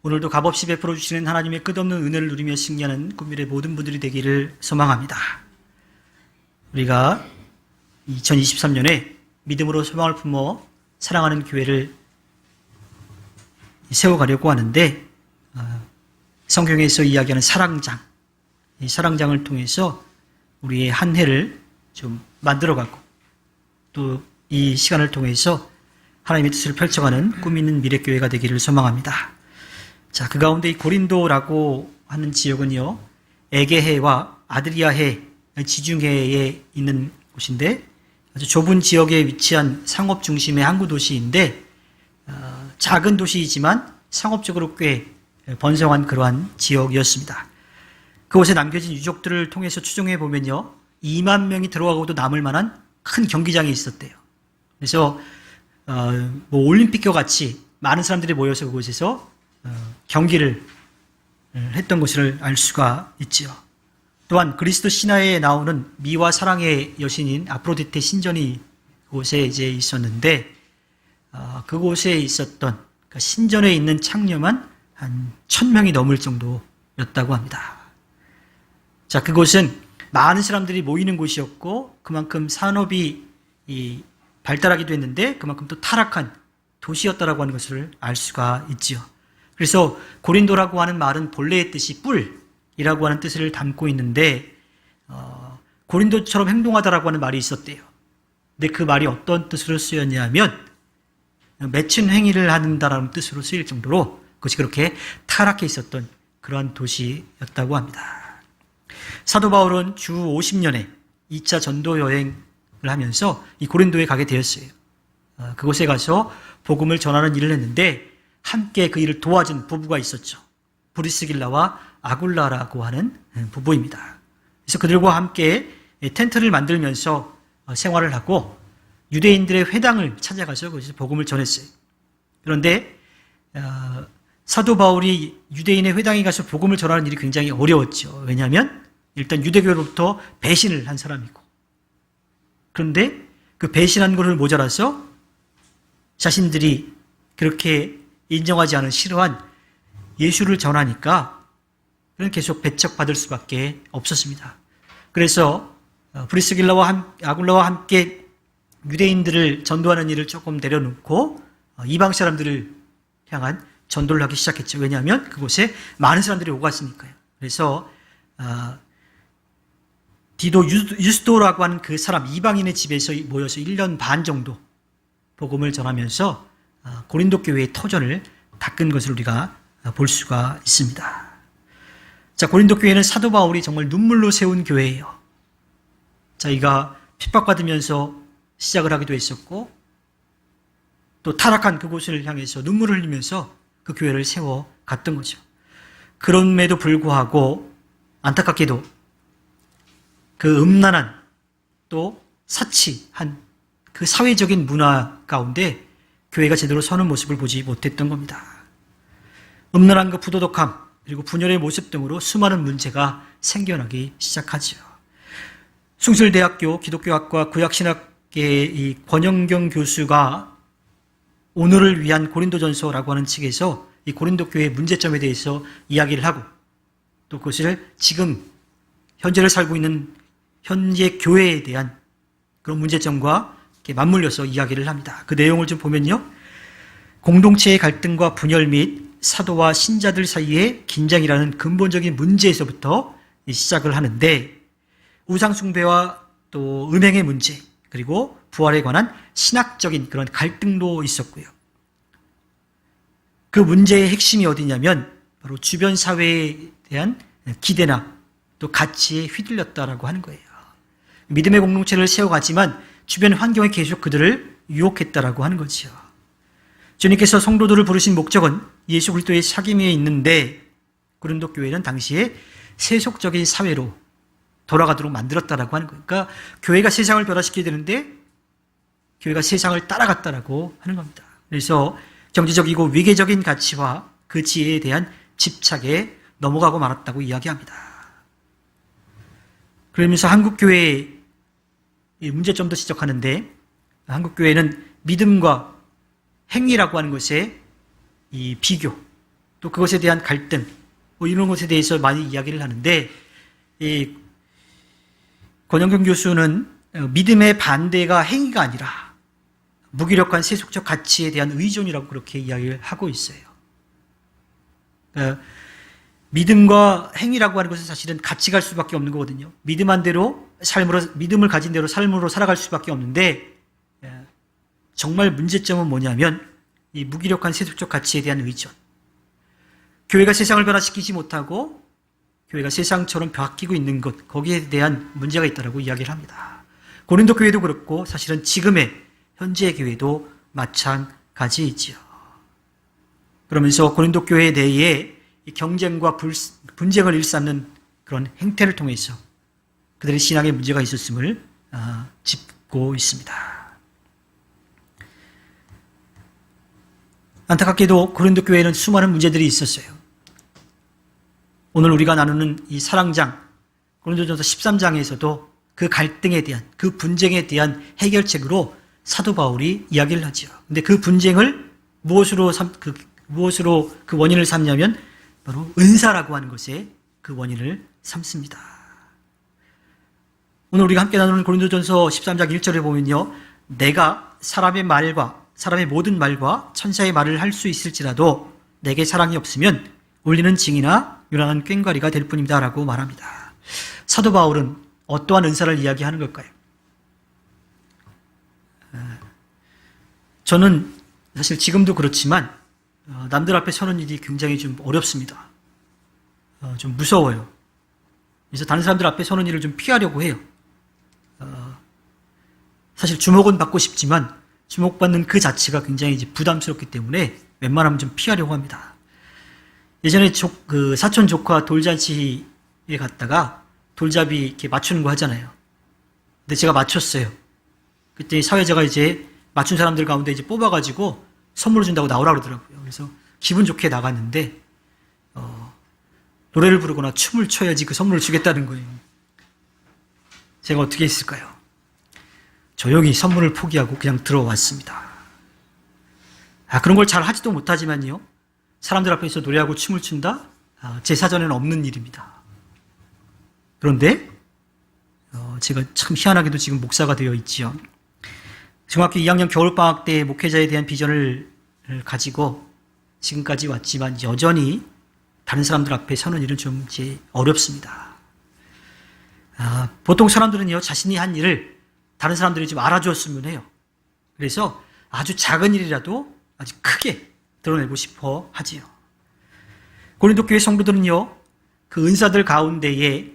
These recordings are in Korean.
오늘도 값없이 베풀어 주시는 하나님의 끝없는 은혜를 누리며 승리하는 꿈밀의 모든 분들이 되기를 소망합니다. 우리가 2023년에 믿음으로 소망을 품어 사랑하는 교회를 세워가려고 하는데, 성경에서 이야기하는 사랑장, 이 사랑장을 통해서 우리의 한 해를 좀 만들어가고, 또 이 시간을 통해서 하나님의 뜻을 펼쳐가는 꿈 있는 미래교회가 되기를 소망합니다. 자, 그 가운데 이 고린도라고 하는 지역은요, 에게해와 아드리아해, 지중해에 있는 곳인데, 아주 좁은 지역에 위치한 상업 중심의 항구 도시인데, 작은 도시이지만 상업적으로 꽤 번성한 그러한 지역이었습니다. 그곳에 남겨진 유적들을 통해서 추정해 보면요, 2만 명이 들어가고도 남을 만한 큰 경기장이 있었대요. 그래서 올림픽과 같이 많은 사람들이 모여서 그곳에서 경기를 했던 것을 알 수가 있지요. 또한 그리스도 신화에 나오는 미와 사랑의 여신인 아프로디테 신전이 그곳에 이제 있었는데, 그곳에 있었던, 그러니까 신전에 있는 창녀만 한 1000명이 넘을 정도였다고 합니다. 자, 그곳은 많은 사람들이 모이는 곳이었고, 그만큼 산업이 발달하기도 했는데, 그만큼 또 타락한 도시였다라고 하는 것을 알 수가 있지요. 그래서 고린도라고 하는 말은 본래의 뜻이 뿔이라고 하는 뜻을 담고 있는데, 고린도처럼 행동하다라고 하는 말이 있었대요. 근데 그 말이 어떤 뜻으로 쓰였냐면, 맺힌 행위를 한다라는 뜻으로 쓰일 정도로 그것이 그렇게 타락해 있었던 그러한 도시였다고 합니다. 사도 바울은 주 50년에 2차 전도 여행을 하면서 이 고린도에 가게 되었어요. 그곳에 가서 복음을 전하는 일을 했는데, 함께 그 일을 도와준 부부가 있었죠. 브리스길라와 아굴라라고 하는 부부입니다. 그래서 그들과 함께 텐트를 만들면서 생활을 하고, 유대인들의 회당을 찾아가서 거기서 복음을 전했어요. 그런데 사도 바울이 유대인의 회당에 가서 복음을 전하는 일이 굉장히 어려웠죠. 왜냐하면 일단 유대교로부터 배신을 한 사람이고, 그런데 그 배신한 것을 모자라서 자신들이 그렇게 인정하지 않은 싫어한 예수를 전하니까 그는 계속 배척받을 수밖에 없었습니다. 그래서 브리스길라와 아굴라와 함께 유대인들을 전도하는 일을 조금 내려놓고 이방 사람들을 향한 전도를 하기 시작했죠. 왜냐하면 그곳에 많은 사람들이 오갔으니까요. 그래서 디도 유스도라고 하는 그 사람, 이방인의 집에서 모여서 1년 반 정도 복음을 전하면서 고린도 교회의 터전을 닦은 것을 우리가 볼 수가 있습니다. 자, 고린도 교회는 사도 바울이 정말 눈물로 세운 교회예요. 자기가 핍박받으면서 시작을 하기도 했었고, 또 타락한 그곳을 향해서 눈물을 흘리면서 그 교회를 세워갔던 거죠. 그럼에도 불구하고 안타깝게도 그 음란한 또 사치한 그 사회적인 문화 가운데 교회가 제대로 서는 모습을 보지 못했던 겁니다. 음란한 그 부도덕함, 그리고 분열의 모습 등으로 수많은 문제가 생겨나기 시작하죠. 숭실대학교 기독교학과 구약신학계의 이 권영경 교수가 오늘을 위한 고린도전서라고 하는 책에서 이 고린도 교회의 문제점에 대해서 이야기를 하고, 또 그것을 지금 현재를 살고 있는 현재 교회에 대한 그런 문제점과 맞물려서 이야기를 합니다. 그 내용을 좀 보면요, 공동체의 갈등과 분열 및 사도와 신자들 사이의 긴장이라는 근본적인 문제에서부터 시작을 하는데, 우상숭배와 또 음행의 문제, 그리고 부활에 관한 신학적인 그런 갈등도 있었고요. 그 문제의 핵심이 어디냐면 바로 주변 사회에 대한 기대나 또 가치에 휘둘렸다라고 하는 거예요. 믿음의 공동체를 세워가지만 주변 환경에 계속 그들을 유혹했다라고 하는 거죠. 주님께서 성도들을 부르신 목적은 예수 그리스도의 사귐에 있는데, 고린도 교회는 당시에 세속적인 사회로 돌아가도록 만들었다라고 하는 거예요. 그러니까 교회가 세상을 변화시켜야 되는데 교회가 세상을 따라갔다라고 하는 겁니다. 그래서 경제적이고 위계적인 가치와 그 지혜에 대한 집착에 넘어가고 말았다고 이야기합니다. 그러면서 한국교회의 문제점도 지적하는데, 한국교회는 믿음과 행위라고 하는 것에 이 비교, 또 그것에 대한 갈등, 이런 것에 대해서 많이 이야기를 하는데, 이 권영경 교수는 믿음의 반대가 행위가 아니라 무기력한 세속적 가치에 대한 의존이라고 그렇게 이야기를 하고 있어요. 믿음과 행위라고 하는 것은 사실은 같이 갈 수밖에 없는 거거든요. 믿음을 가진 대로 삶으로 살아갈 수밖에 없는데, 정말 문제점은 뭐냐면 이 무기력한 세속적 가치에 대한 의존. 교회가 세상을 변화시키지 못하고 교회가 세상처럼 바뀌고 있는 것, 거기에 대한 문제가 있다고 이야기를 합니다. 고린도 교회도 그렇고 사실은 지금의 현재 교회도 마찬가지이지요. 그러면서 고린도 교회 내에 경쟁과 분쟁을 일삼는 그런 행태를 통해서 그들의 신앙에 문제가 있었음을 짚고 있습니다. 안타깝게도 고린도 교회에는 수많은 문제들이 있었어요. 오늘 우리가 나누는 이 사랑장, 고린도전서 13장에서도 그 갈등에 대한, 그 분쟁에 대한 해결책으로 사도 바울이 이야기를 하죠. 근데 그 분쟁을 무엇으로 그 원인을 삼냐면 바로 은사라고 하는 것에 그 원인을 삼습니다. 오늘 우리가 함께 나누는 고린도전서 13장 1절에 보면요. 내가 사람의 모든 말과 천사의 말을 할 수 있을지라도 내게 사랑이 없으면 울리는 징이나 요란한 꽹과리가 될 뿐입니다 라고 말합니다. 사도 바울은 어떠한 은사를 이야기하는 걸까요? 저는 사실 지금도 그렇지만 남들 앞에 서는 일이 굉장히 좀 어렵습니다. 좀 무서워요. 그래서 다른 사람들 앞에 서는 일을 좀 피하려고 해요. 사실 주목은 받고 싶지만 주목받는 그 자체가 굉장히 이제 부담스럽기 때문에 웬만하면 좀 피하려고 합니다. 예전에 사촌 조카 돌잔치에 갔다가 돌잡이 이렇게 맞추는 거 하잖아요. 근데 제가 맞췄어요. 그때 사회자가 이제 맞춘 사람들 가운데 이제 뽑아가지고 선물을 준다고 나오라고 그러더라고요. 그래서 기분 좋게 나갔는데, 노래를 부르거나 춤을 춰야지 그 선물을 주겠다는 거예요. 제가 어떻게 했을까요? 조용히 선물을 포기하고 그냥 들어왔습니다. 그런 걸 잘 하지도 못하지만요. 사람들 앞에서 노래하고 춤을 춘다? 제 사전에는 없는 일입니다. 그런데 제가 참 희한하게도 지금 목사가 되어 있지요. 중학교 2학년 겨울방학 때 목회자에 대한 비전을 가지고 지금까지 왔지만 여전히 다른 사람들 앞에 서는 일은 좀 이제 어렵습니다. 보통 사람들은요, 자신이 한 일을 다른 사람들이 좀 알아주었으면 해요. 그래서 아주 작은 일이라도 아주 크게 드러내고 싶어 하지요. 고린도 교회 성도들은요, 그 은사들 가운데에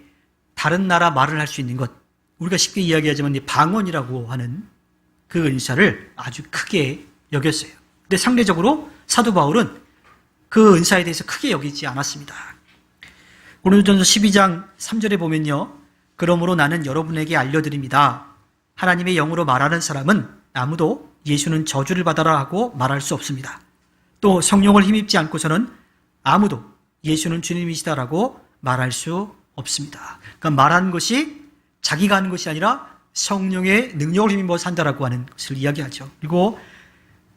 다른 나라 말을 할 수 있는 것, 우리가 쉽게 이야기하지만 방언이라고 하는 그 은사를 아주 크게 여겼어요. 근데 상대적으로 사도 바울은 그 은사에 대해서 크게 여기지 않았습니다. 고린도전서 12장 3절에 보면요. 그러므로 나는 여러분에게 알려드립니다. 하나님의 영으로 말하는 사람은 아무도 예수는 저주를 받아라 하고 말할 수 없습니다. 또 성령을 힘입지 않고서는 아무도 예수는 주님이시다라고 말할 수 없습니다. 그러니까 말하는 것이 자기가 하는 것이 아니라 성령의 능력을 힘입어 산다라고 하는 것을 이야기하죠. 그리고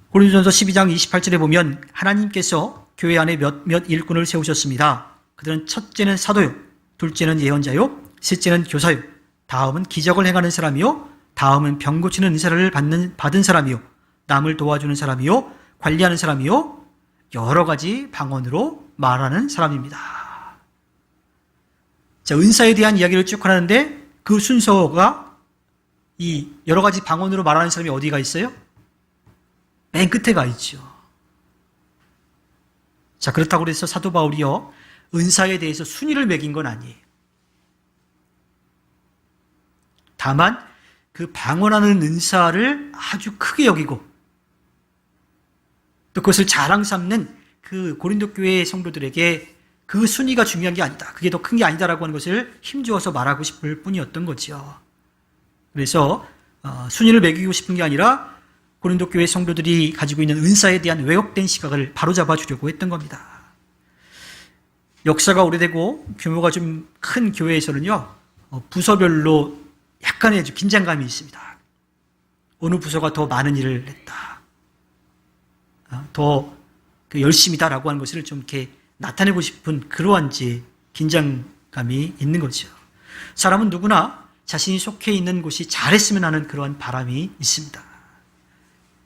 고린도전서 12장 28절에 보면 하나님께서 교회 안에 몇몇 일꾼을 세우셨습니다. 그들은 첫째는 사도요, 둘째는 예언자요, 셋째는 교사요, 다음은 기적을 행하는 사람이요, 다음은 병 고치는 은사를 받은 사람이요, 남을 도와주는 사람이요, 관리하는 사람이요, 여러 가지 방언으로 말하는 사람입니다. 자, 은사에 대한 이야기를 쭉 하는데 그 순서가 이 여러 가지 방언으로 말하는 사람이 어디가 있어요? 맨 끝에 가 있죠. 자, 그렇다고 해서 사도 바울이요, 은사에 대해서 순위를 매긴 건 아니에요. 다만 그 방언하는 은사를 아주 크게 여기고 또 그것을 자랑 삼는 그 고린도 교회 성도들에게 그 순위가 중요한 게 아니다, 그게 더 큰 게 아니다라고 하는 것을 힘주어서 말하고 싶을 뿐이었던 거죠. 그래서 순위를 매기고 싶은 게 아니라 고린도 교회 성도들이 가지고 있는 은사에 대한 왜곡된 시각을 바로잡아 주려고 했던 겁니다. 역사가 오래되고 규모가 좀 큰 교회에서는요, 부서별로 약간의 긴장감이 있습니다. 어느 부서가 더 많은 일을 했다, 더 그 열심이다라고 하는 것을 좀 이렇게 나타내고 싶은 그러한 이제 긴장감이 있는 거죠. 사람은 누구나 자신이 속해 있는 곳이 잘했으면 하는 그러한 바람이 있습니다.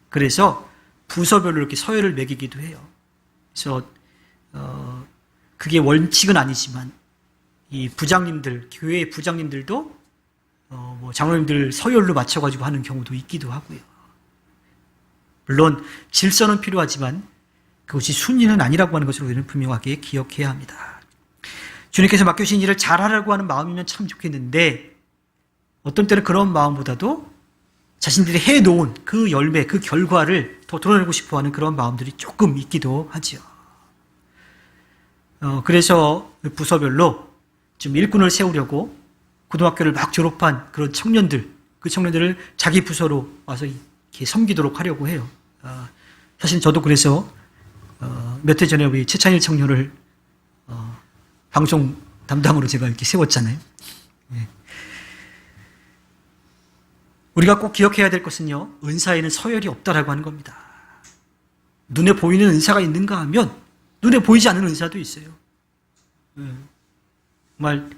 그래서 부서별로 이렇게 서열을 매기기도 해요. 그래서 그게 원칙은 아니지만 이 부장님들, 교회 부장님들도 뭐 장로님들 서열로 맞춰가지고 하는 경우도 있기도 하고요. 물론 질서는 필요하지만 그것이 순위는 아니라고 하는 것을 우리는 분명하게 기억해야 합니다. 주님께서 맡겨주신 일을 잘하라고 하는 마음이면 참 좋겠는데 어떤 때는 그런 마음보다도 자신들이 해놓은 그 열매, 그 결과를 더 드러내고 싶어하는 그런 마음들이 조금 있기도 하죠. 그래서 부서별로 좀 일꾼을 세우려고 고등학교를 막 졸업한 그런 청년들, 그 청년들을 자기 부서로 와서 이렇게 섬기도록 하려고 해요. 사실 저도 그래서 몇 해 전에 우리 최찬일 청년을 방송 담당으로 제가 이렇게 세웠잖아요. 예. 우리가 꼭 기억해야 될 것은요, 은사에는 서열이 없다라고 하는 겁니다. 눈에 보이는 은사가 있는가 하면 눈에 보이지 않는 은사도 있어요. 정말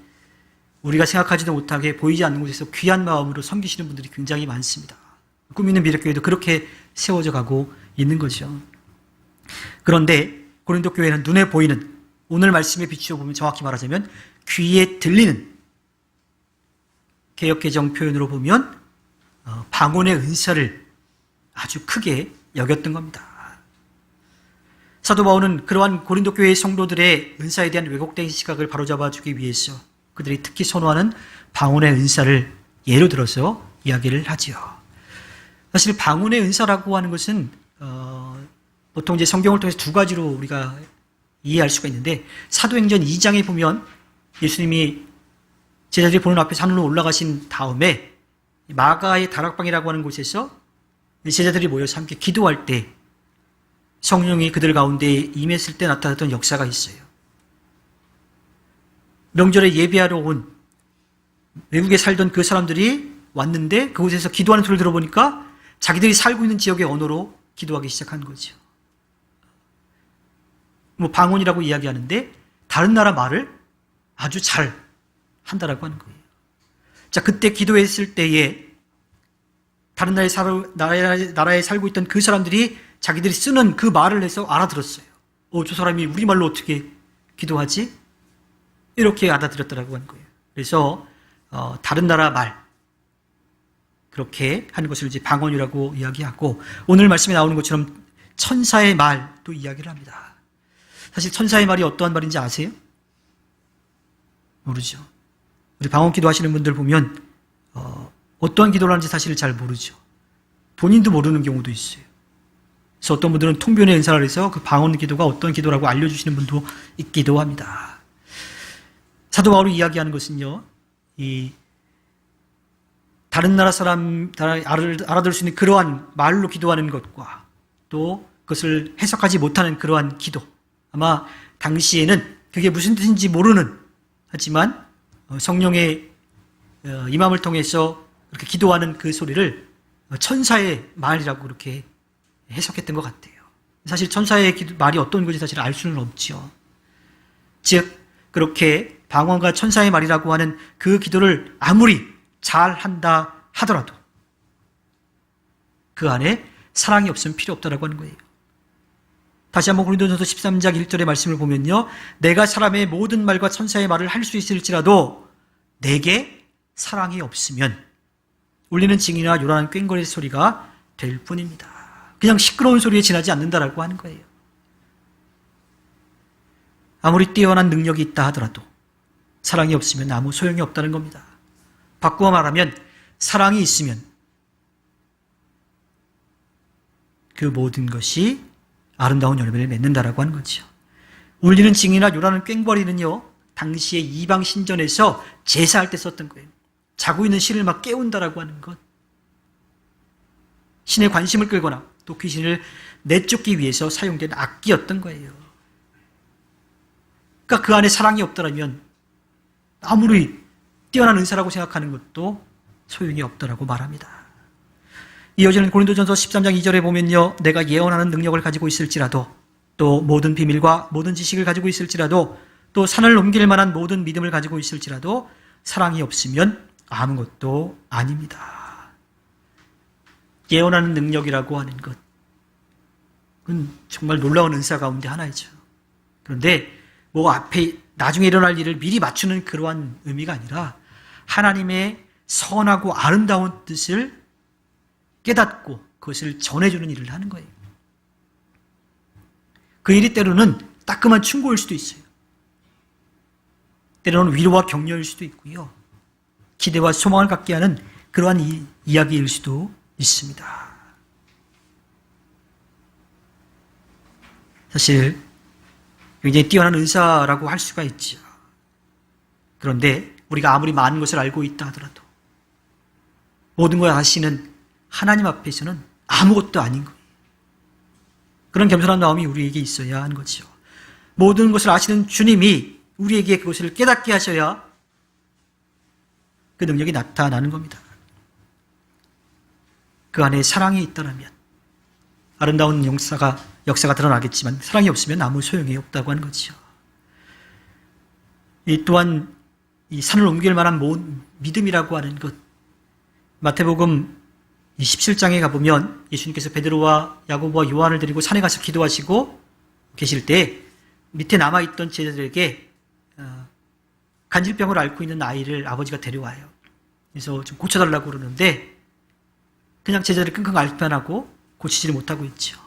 우리가 생각하지도 못하게 보이지 않는 곳에서 귀한 마음으로 섬기시는 분들이 굉장히 많습니다. 꿈 있는 미래교회도 그렇게 세워져 가고 있는 거죠. 그런데 고린도 교회는 눈에 보이는, 오늘 말씀에 비추어 보면 정확히 말하자면 귀에 들리는, 개역개정 표현으로 보면 방언의 은사를 아주 크게 여겼던 겁니다. 사도 바울은 그러한 고린도 교회의 성도들의 은사에 대한 왜곡된 시각을 바로잡아주기 위해서 그들이 특히 선호하는 방언의 은사를 예로 들어서 이야기를 하지요. 사실 방언의 은사라고 하는 것은 보통 이제 성경을 통해서 두 가지로 우리가 이해할 수가 있는데, 사도행전 2장에 보면 예수님이 제자들이 보는 앞에 산으로 올라가신 다음에 마가의 다락방이라고 하는 곳에서 제자들이 모여서 함께 기도할 때 성령이 그들 가운데 임했을 때 나타났던 역사가 있어요. 명절에 예배하러 온 외국에 살던 그 사람들이 왔는데 그곳에서 기도하는 소리를 들어보니까 자기들이 살고 있는 지역의 언어로 기도하기 시작한 거죠. 뭐 방언이라고 이야기하는데 다른 나라 말을 아주 잘 한다라고 하는 거예요. 자, 그때 기도했을 때에 다른 나라에 살고 있던 그 사람들이 자기들이 쓰는 그 말을 해서 알아들었어요. 저 사람이 우리말로 어떻게 기도하지? 이렇게 알아들었다라고 하는 거예요. 그래서 다른 나라 말, 그렇게 하는 것을 이제 방언이라고 이야기하고, 오늘 말씀에 나오는 것처럼 천사의 말도 이야기를 합니다. 사실 천사의 말이 어떠한 말인지 아세요? 모르죠. 우리 방언 기도 하시는 분들 보면 어떠한 기도를 하는지 사실을 잘 모르죠. 본인도 모르는 경우도 있어요. 그래서 어떤 분들은 통변의 은사를 해서 그 방언 기도가 어떤 기도라고 알려주시는 분도 있기도 합니다. 사도 바울이 이야기하는 것은요, 이 다른 나라 사람 알아들을 수 있는 그러한 말로 기도하는 것과 또 그것을 해석하지 못하는 그러한 기도, 아마 당시에는 그게 무슨 뜻인지 모르는, 하지만 성령의 임함을 통해서 그렇게 기도하는 그 소리를 천사의 말이라고 그렇게 해석했던 것 같아요. 사실 천사의 말이 어떤 건지 사실 알 수는 없죠. 즉 그렇게 방언과 천사의 말이라고 하는 그 기도를 아무리 잘한다 하더라도 그 안에 사랑이 없으면 필요 없다라고 하는 거예요. 다시 한번 고린도전서 13장 1절의 말씀을 보면요, 내가 사람의 모든 말과 천사의 말을 할 수 있을지라도 내게 사랑이 없으면 울리는 징이나 요란한 꽹과리 소리가 될 뿐입니다. 그냥 시끄러운 소리에 지나지 않는다라고 하는 거예요. 아무리 뛰어난 능력이 있다 하더라도 사랑이 없으면 아무 소용이 없다는 겁니다. 바꾸어 말하면 사랑이 있으면 그 모든 것이 아름다운 열매를 맺는다라고 하는 거죠. 울리는 징이나 요란한 꽹과리는요, 당시에 이방 신전에서 제사할 때 썼던 거예요. 자고 있는 신을 막 깨운다라고 하는 것, 신의 관심을 끌거나 또 귀신을 내쫓기 위해서 사용된 악기였던 거예요. 그러니까 그 안에 사랑이 없더라면 아무리 뛰어난 은사라고 생각하는 것도 소용이 없더라고 말합니다. 이어지는 고린도전서 13장 2절에 보면요, 내가 예언하는 능력을 가지고 있을지라도 또 모든 비밀과 모든 지식을 가지고 있을지라도 또 산을 옮길 만한 모든 믿음을 가지고 있을지라도 사랑이 없으면 아무것도 아닙니다. 예언하는 능력이라고 하는 것, 그건 정말 놀라운 은사 가운데 하나이죠. 그런데 뭐 앞에 나중에 일어날 일을 미리 맞추는 그러한 의미가 아니라 하나님의 선하고 아름다운 뜻을 깨닫고 그것을 전해주는 일을 하는 거예요. 그 일이 때로는 따끔한 충고일 수도 있어요. 때로는 위로와 격려일 수도 있고요. 기대와 소망을 갖게 하는 그러한 이야기일 수도 있습니다. 사실 굉장히 뛰어난 은사라고 할 수가 있죠. 그런데 우리가 아무리 많은 것을 알고 있다 하더라도 모든 걸 아시는 하나님 앞에서는 아무것도 아닌 거예요. 그런 겸손한 마음이 우리에게 있어야 하는 거죠. 모든 것을 아시는 주님이 우리에게 그것을 깨닫게 하셔야 그 능력이 나타나는 겁니다. 그 안에 사랑이 있다면 아름다운 역사가 드러나겠지만 사랑이 없으면 아무 소용이 없다고 하는 거죠. 이 또한 이 산을 옮길 만한 믿음이라고 하는 것, 마태복음 17장에 가보면 예수님께서 베드로와 야고보와 요한을 데리고 산에 가서 기도하시고 계실 때 밑에 남아있던 제자들에게 간질병을 앓고 있는 아이를 아버지가 데려와요. 그래서 좀 고쳐달라고 그러는데 그냥 제자들이 끙끙 앓편하고 고치지를 못하고 있죠.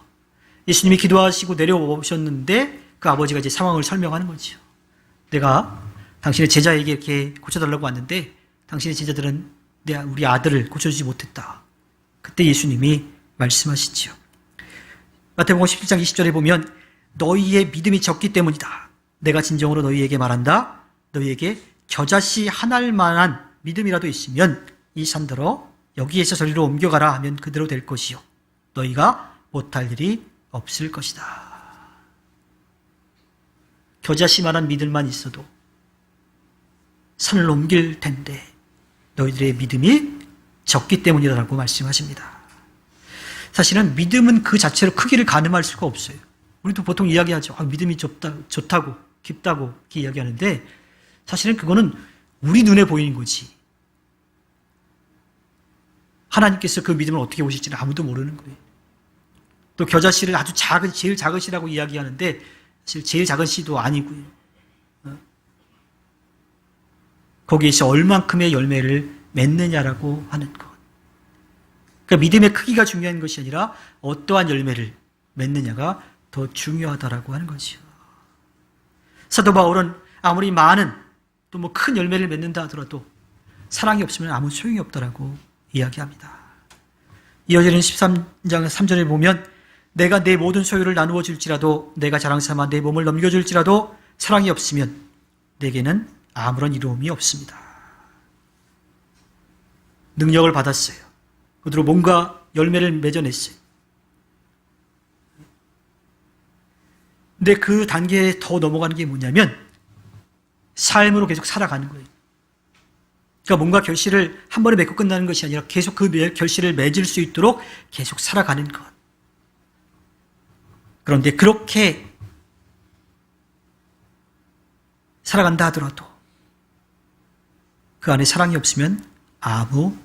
예수님이 기도하시고 내려오셨는데 그 아버지가 이제 상황을 설명하는 거죠. 내가 당신의 제자에게 이렇게 고쳐달라고 왔는데 당신의 제자들은 우리 아들을 고쳐주지 못했다. 그때 예수님이 말씀하시죠. 마태복음 17장 20절에 보면 너희의 믿음이 적기 때문이다. 내가 진정으로 너희에게 말한다. 너희에게 겨자씨 한 알만한 믿음이라도 있으면 이 산더러 여기에서 저리로 옮겨가라 하면 그대로 될 것이요. 너희가 못할 일이 없을 것이다. 겨자씨만한 믿음만 있어도 산을 옮길 텐데 너희들의 믿음이 적기 때문이라고 말씀하십니다. 사실은 믿음은 그 자체로 크기를 가늠할 수가 없어요. 우리도 보통 이야기하죠. 믿음이 좋다고 깊다고 이렇게 이야기하는데 사실은 그거는 우리 눈에 보이는 거지. 하나님께서 그 믿음을 어떻게 보실지는 아무도 모르는 거예요. 또 겨자씨를 아주 제일 작은 씨라고 이야기하는데 사실 제일 작은 씨도 아니고요. 거기에서 얼만큼의 열매를 맺느냐라고 하는 것. 그러니까 믿음의 크기가 중요한 것이 아니라 어떠한 열매를 맺느냐가 더 중요하다라고 하는 거죠. 사도 바울은 아무리 많은 또 뭐 큰 열매를 맺는다 하더라도 사랑이 없으면 아무 소용이 없다라고 이야기합니다. 이어지는 13장 3절에 보면 내가 내 모든 소유를 나누어 줄지라도 내가 자랑 삼아 내 몸을 넘겨줄지라도 사랑이 없으면 내게는 아무런 이로움이 없습니다. 능력을 받았어요. 그대로 뭔가 열매를 맺어냈어요. 근데 그 단계에 더 넘어가는 게 뭐냐면 삶으로 계속 살아가는 거예요. 그러니까 뭔가 결실을 한 번에 맺고 끝나는 것이 아니라 계속 그 결실을 맺을 수 있도록 계속 살아가는 것. 그런데 그렇게 살아간다 하더라도 그 안에 사랑이 없으면 아무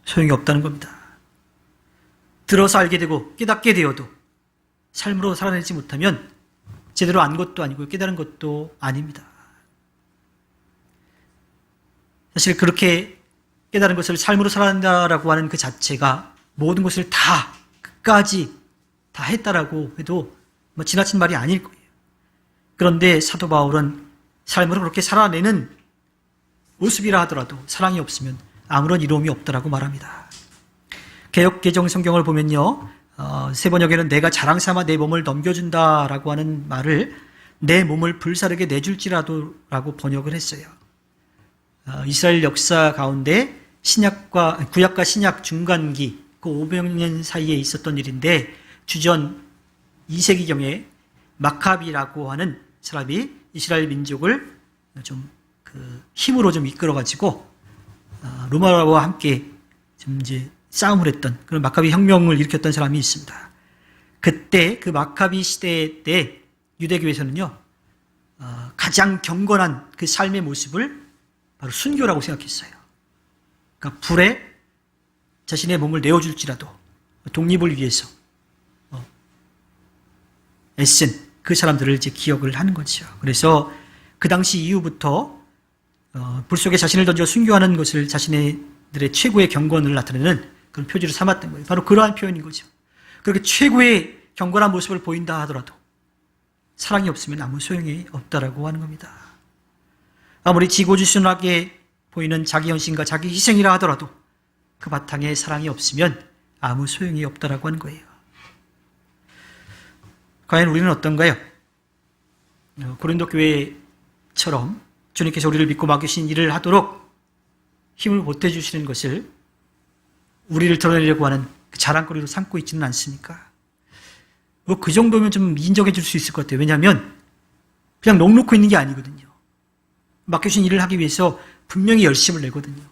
소용이 없다는 겁니다. 들어서 알게 되고 깨닫게 되어도 삶으로 살아내지 못하면 제대로 안 것도 아니고 깨달은 것도 아닙니다. 사실 그렇게 깨달은 것을 삶으로 살아낸다라고 하는 그 자체가 모든 것을 다 끝까지 다 했다라고 해도 뭐 지나친 말이 아닐 거예요. 그런데 사도 바울은 삶으로 그렇게 살아내는 모습이라 하더라도 사랑이 없으면 아무런 이로움이 없다라고 말합니다. 개역 개정 성경을 보면요, 세 번역에는 내가 자랑 삼아 내 몸을 넘겨준다라고 하는 말을 내 몸을 불사르게 내줄지라도라고 번역을 했어요. 이스라엘 역사 가운데 구약과 신약 중간기 그 500년 사이에 있었던 일인데 주전 2세기경에 마카비라고 하는 사람이 이스라엘 민족을 좀 그 힘으로 좀 이끌어가지고 로마와 함께 좀 이제 싸움을 했던 그런 마카비 혁명을 일으켰던 사람이 있습니다. 그때 그 마카비 시대 때 유대교에서는요, 가장 경건한 그 삶의 모습을 바로 순교라고 생각했어요. 그러니까 불에 자신의 몸을 내어줄지라도 독립을 위해서 애쓴 그 사람들을 이제 기억을 하는 거죠. 그래서 그 당시 이후부터 불 속에 자신을 던져 순교하는 것을 자신들의 최고의 경건을 나타내는 그런 표지로 삼았던 거예요. 바로 그러한 표현인 거죠. 그렇게 최고의 경건한 모습을 보인다 하더라도 사랑이 없으면 아무 소용이 없다라고 하는 겁니다. 아무리 지고지순하게 보이는 자기 헌신과 자기 희생이라 하더라도 그 바탕에 사랑이 없으면 아무 소용이 없다라고 하는 거예요. 과연 우리는 어떤가요? 고린도 교회처럼 주님께서 우리를 믿고 맡기신 일을 하도록 힘을 보태주시는 것을 우리를 드러내려고 하는 그 자랑거리로 삼고 있지는 않습니까? 뭐 그 정도면 좀 인정해 줄 수 있을 것 같아요. 왜냐하면 그냥 넋 놓고 있는 게 아니거든요. 맡겨주신 일을 하기 위해서 분명히 열심을 내거든요.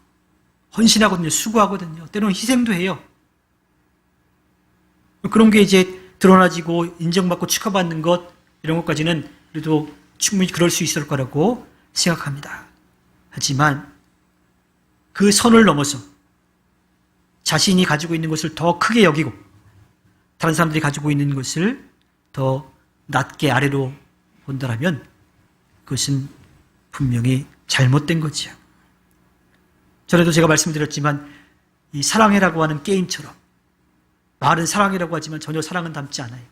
헌신하거든요. 수고하거든요. 때로는 희생도 해요. 그런 게 이제 드러나지고 인정받고 축하받는 것, 이런 것까지는 그래도 충분히 그럴 수 있을 거라고 생각합니다. 하지만 그 선을 넘어서 자신이 가지고 있는 것을 더 크게 여기고 다른 사람들이 가지고 있는 것을 더 낮게 아래로 본다라면 그것은 분명히 잘못된 거죠. 전에도 제가 말씀드렸지만 이 사랑해라고 하는 게임처럼 말은 사랑이라고 하지만 전혀 사랑은 담지 않아요.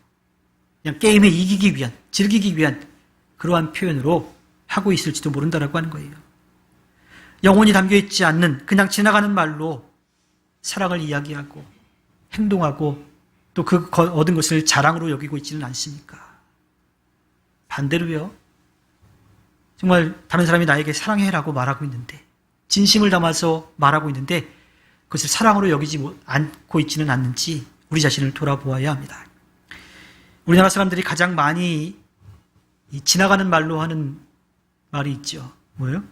그냥 게임에 이기기 위한, 즐기기 위한 그러한 표현으로 하고 있을지도 모른다라고 하는 거예요. 영혼이 담겨있지 않는 그냥 지나가는 말로 사랑을 이야기하고 행동하고 또 그 얻은 것을 자랑으로 여기고 있지는 않습니까? 반대로요. 정말 다른 사람이 나에게 사랑해라고 말하고 있는데 진심을 담아서 말하고 있는데 그것을 사랑으로 여기지 않고 있지는 않는지 우리 자신을 돌아보아야 합니다. 우리나라 사람들이 가장 많이 지나가는 말로 하는 말이 있죠. 뭐예요?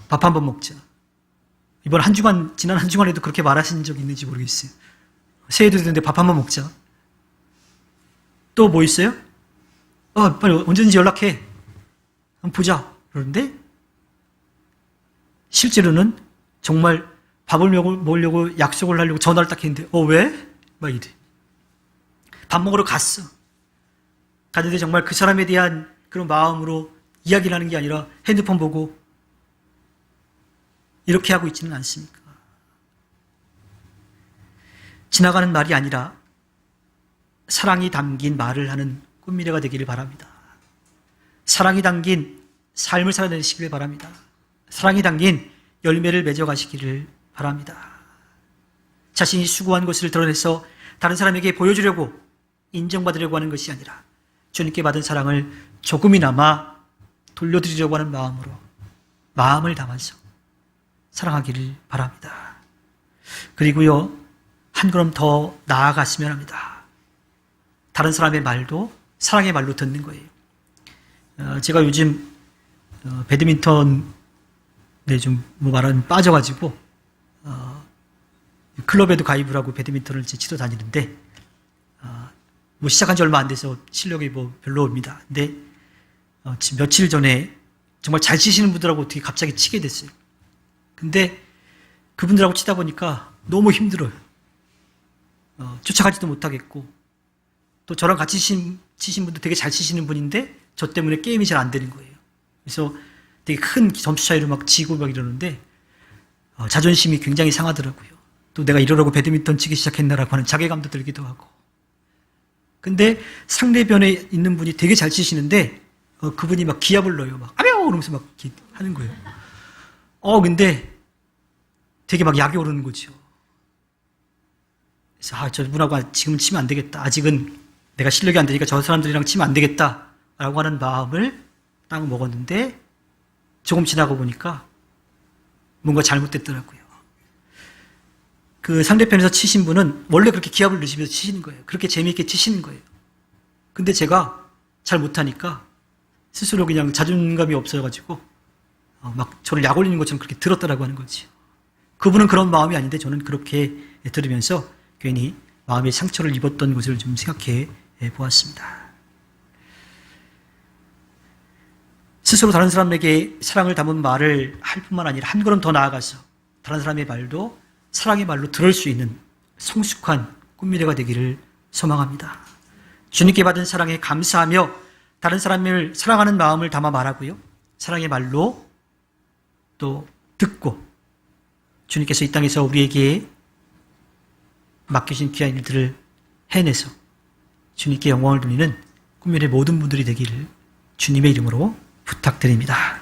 밥 한 번 먹자. 이번 한 주간, 지난 한 주간에도 그렇게 말하신 적 있는지 모르겠어요. 새해도 되는데 밥 한 번 먹자. 또 뭐 있어요? 빨리 언제든지 연락해. 한번 보자. 그러는데 실제로는 정말 밥을 먹으려고 약속을 하려고 전화를 딱 했는데 왜? 막 이래. 밥 먹으러 갔어. 갔는데 정말 그 사람에 대한 그런 마음으로 이야기를 하는 게 아니라 핸드폰 보고 이렇게 하고 있지는 않습니까? 지나가는 말이 아니라 사랑이 담긴 말을 하는 꽃미래가 되기를 바랍니다. 사랑이 담긴 삶을 살아내시기를 바랍니다. 사랑이 담긴 열매를 맺어가시기를 바랍니다. 자신이 수고한 것을 드러내서 다른 사람에게 보여주려고 인정받으려고 하는 것이 아니라 주님께 받은 사랑을 조금이나마 돌려드리려고 하는 마음으로 마음을 담아서 사랑하기를 바랍니다. 그리고요, 한 걸음 더 나아갔으면 합니다. 다른 사람의 말도 사랑의 말로 듣는 거예요. 제가 요즘 배드민턴에 좀 말하면 빠져가지고 클럽에도 가입을 하고 배드민턴을 이제 치러 다니는데 뭐 시작한 지 얼마 안 돼서 실력이 뭐 별로입니다. 근데 지금 며칠 전에 정말 잘 치시는 분들하고 어떻게 갑자기 치게 됐어요. 근데 그분들하고 치다 보니까 너무 힘들어요. 쫓아가지도 못하겠고 또 저랑 같이 치신 분도 되게 잘 치시는 분인데 저 때문에 게임이 잘 안 되는 거예요. 그래서 되게 큰 점수 차이로 막 지고 막 이러는데 자존심이 굉장히 상하더라고요. 또 내가 이러려고 배드민턴 치기 시작했나라고 하는 자괴감도 들기도 하고. 근데 상대편에 있는 분이 되게 잘 치시는데 그분이 막 기합을 넣어요. 막 아뇨 그러면서 막 이렇게 하는 거예요. 근데 되게 막 약이 오르는 거죠. 그래서 저 분하고 지금 치면 안 되겠다. 아직은 내가 실력이 안 되니까 저 사람들이랑 치면 안 되겠다라고 하는 마음을 딱 먹었는데 조금 지나고 보니까 뭔가 잘못됐더라고요. 그 상대편에서 치신 분은 원래 그렇게 기합을 넣으시면서 치시는 거예요. 그렇게 재미있게 치시는 거예요. 근데 제가 잘 못하니까 스스로 그냥 자존감이 없어가지고 막 저를 약 올리는 것처럼 그렇게 들었다라고 하는 거지. 그분은 그런 마음이 아닌데 저는 그렇게 들으면서 괜히 마음의 상처를 입었던 것을 좀 생각해 보았습니다. 스스로 다른 사람에게 사랑을 담은 말을 할 뿐만 아니라 한 걸음 더 나아가서 다른 사람의 말도 사랑의 말로 들을 수 있는 성숙한 꿈미래가 되기를 소망합니다. 주님께 받은 사랑에 감사하며 다른 사람을 사랑하는 마음을 담아 말하고요. 사랑의 말로 또 듣고 주님께서 이 땅에서 우리에게 맡기신 귀한 일들을 해내서 주님께 영광을 돌리는 꿈미래 모든 분들이 되기를 주님의 이름으로 부탁드립니다.